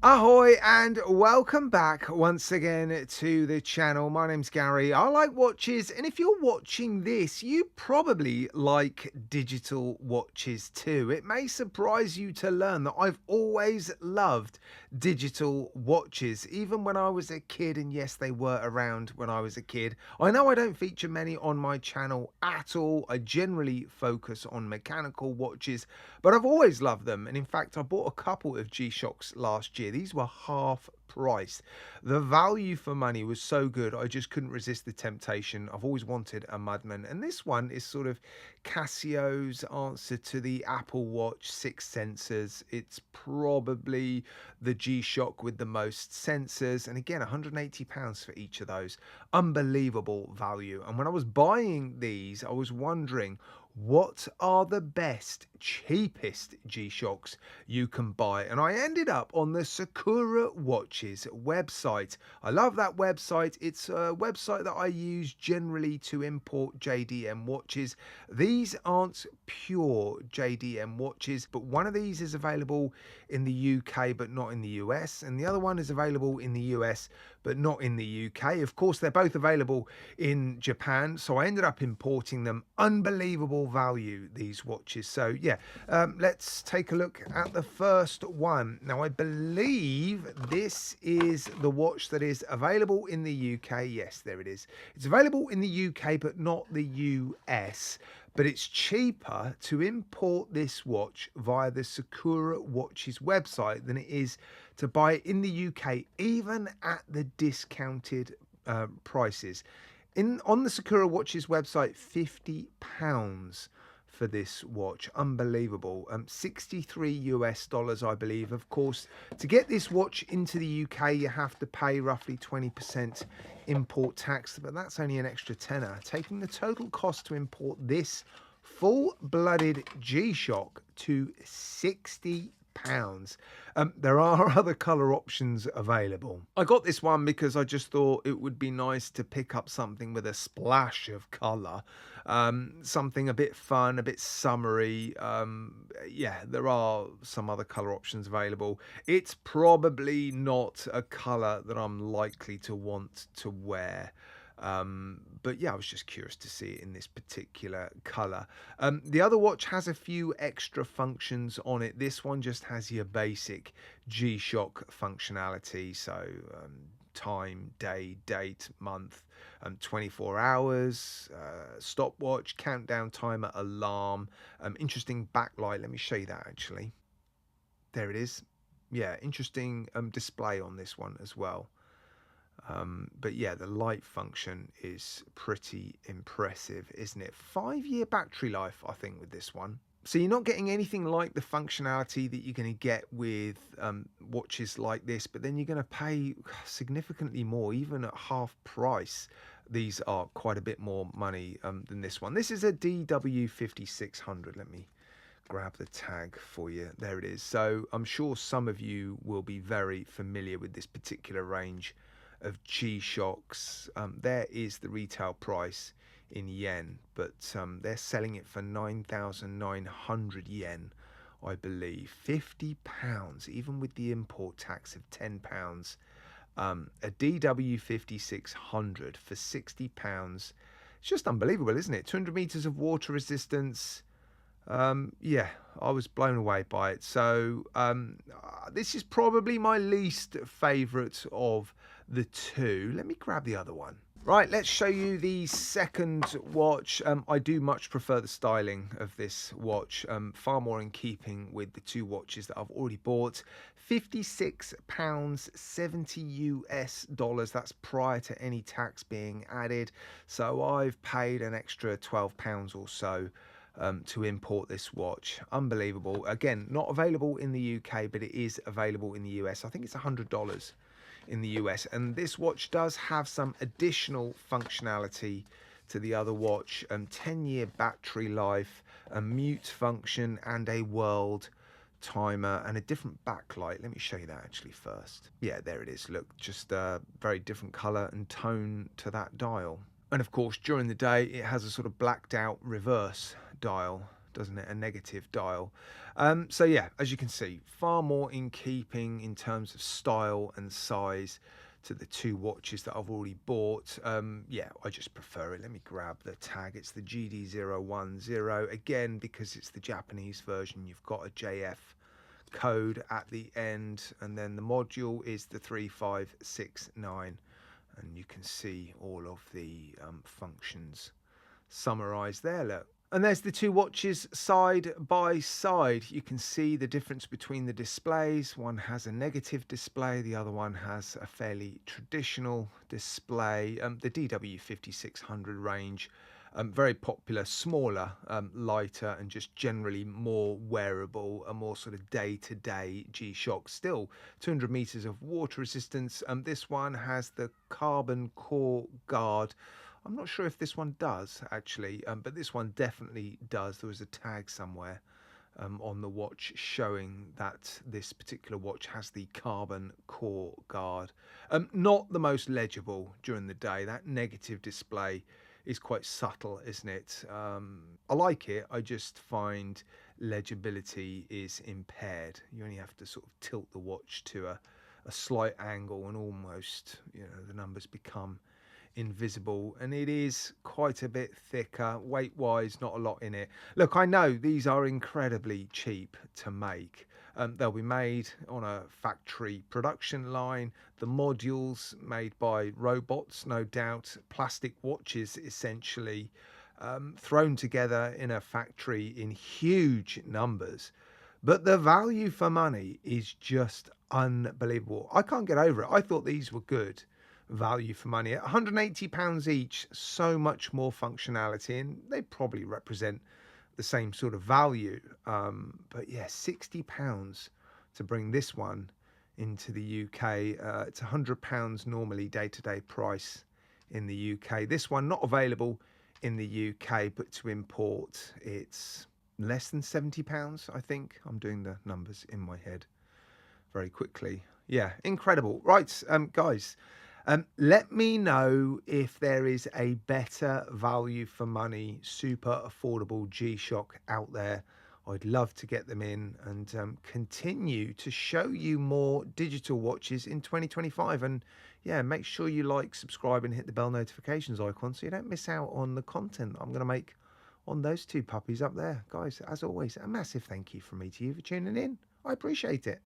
Ahoy and welcome back once again to the channel. My name's Gary. I like watches, and if you're watching this, you probably like digital watches too. It may surprise you to learn that I've always loved digital watches, even when I was a kid, and yes, they were around when I was a kid. I know I don't feature many on my channel at all. I generally focus on mechanical watches, but I've always loved them, and in fact, I bought a couple of G-Shocks last year. These were half price. The value for money was so good, I just couldn't resist the temptation. I've always wanted a Mudman, and this one is sort of Casio's answer to the Apple Watch 6 sensors. It's probably the G-Shock with the most sensors, and again, £180 for each of those. Unbelievable value. And when I was buying these, I was wondering, what are the best, cheapest G-Shocks you can buy? And I ended up on the Sakura Watches website. I love that website. It's a website that I use generally to import JDM watches. These aren't pure JDM watches, but one of these is available in the UK but not in the US, and the other one is available in the US but not in the UK. Of course, they're both available in Japan, so I ended up importing them. Unbelievable value, these watches. So yeah, let's take a look at the first one. Now, I believe this is the watch that is available in the UK. Yes, there it is. It's available in the UK but not the US. But it's cheaper to import this watch via the Sakura Watches website than it is to buy it in the UK, even at the discounted prices. On the Sakura Watches website, £50 for this watch. Unbelievable. 63 US dollars, I believe. Of course, to get this watch into the UK, you have to pay roughly 20% import tax, but that's only an extra tenner, taking the total cost to import this full-blooded G-Shock to £60. There are other color options available. I got this one because I just thought it would be nice to pick up something with a splash of color, something a bit fun, a bit summery. Yeah, there are some other color options available. It's probably not a color that I'm likely to want to wear. But yeah, I was just curious to see it in this particular color. The other watch has a few extra functions on it. This one just has your basic G-Shock functionality. So time, day, date, month, 24 hours, stopwatch, countdown timer, alarm, interesting backlight. Let me show you that actually. There it is. Yeah, interesting display on this one as well. But yeah, the light function is pretty impressive, isn't it? 5-year battery life, I think, with this one. So you're not getting anything like the functionality that you're going to get with watches like this, but then you're going to pay significantly more, even at half price. These are quite a bit more money than this one. This is a DW5600. Let me grab the tag for you. There it is. So I'm sure some of you will be very familiar with this particular range of G-Shocks. There is the retail price in yen, but they're selling it for 9,900 yen, I believe. £50, even with the import tax of £10. A DW5600 for £60. It's just unbelievable, isn't it? 200 meters of water resistance. Yeah, I was blown away by it. So this is probably my least favorite of the two. Let me grab the other one. Right, let's show you the second watch. I do much prefer the styling of this watch, far more in keeping with the two watches that I've already bought. £56, 70 US dollars. That's prior to any tax being added. So I've paid an extra £12 or so to import this watch. Unbelievable. Again, not available in the UK, but it is available in the US. I think it's $100 in the US, and this watch does have some additional functionality to the other watch. 10-year battery life, a mute function, and a world timer, and a different backlight. Let me show you that actually first. Yeah, there it is. Look, just a very different color and tone to that dial. And of course, during the day, it has a sort of blacked out reverse dial doesn't it? A negative dial. So yeah, as you can see, far more in keeping in terms of style and size to the two watches that I've already bought. Yeah, I just prefer it. Let me grab the tag. It's the GD010. Again, because it's the Japanese version, you've got a JF code at the end, and then the module is the 3569, and you can see all of the functions summarized there. Look, and there's the two watches side by side. You can see the difference between the displays. One has a negative display, the other one has a fairly traditional display. The DW5600 range, very popular, smaller, lighter, and just generally more wearable, a more sort of day-to-day G-Shock. Still 200 meters of water resistance. This one has the carbon core guard. I'm not sure if this one does actually, but this one definitely does. There was a tag somewhere on the watch showing that this particular watch has the carbon core guard. Not the most legible during the day. That negative display is quite subtle, isn't it? I like it. I just find legibility is impaired. You only have to sort of tilt the watch to a slight angle, and almost, you know, the numbers become invisible, and it is quite a bit thicker weight wise, not a lot in it. Look, I know these are incredibly cheap to make. They'll be made on a factory production line, the modules made by robots, no doubt, plastic watches essentially, thrown together in a factory in huge numbers. But the value for money is just unbelievable. I can't get over it. I thought these were good value for money at £180 each. So much more functionality, and they probably represent the same sort of value. But yeah, £60 to bring this one into the UK. It's £100 normally day-to-day price in the UK. This one not available in the UK, but to import it's less than £70, I think. I'm doing the numbers in my head very quickly. Yeah, incredible. Right, guys, let me know if there is a better value for money, super affordable G-Shock out there. I'd love to get them in and continue to show you more digital watches in 2025. And yeah, make sure you like, subscribe, and hit the bell notifications icon so you don't miss out on the content I'm going to make on those two puppies up there. Guys, as always, a massive thank you from me to you for tuning in. I appreciate it.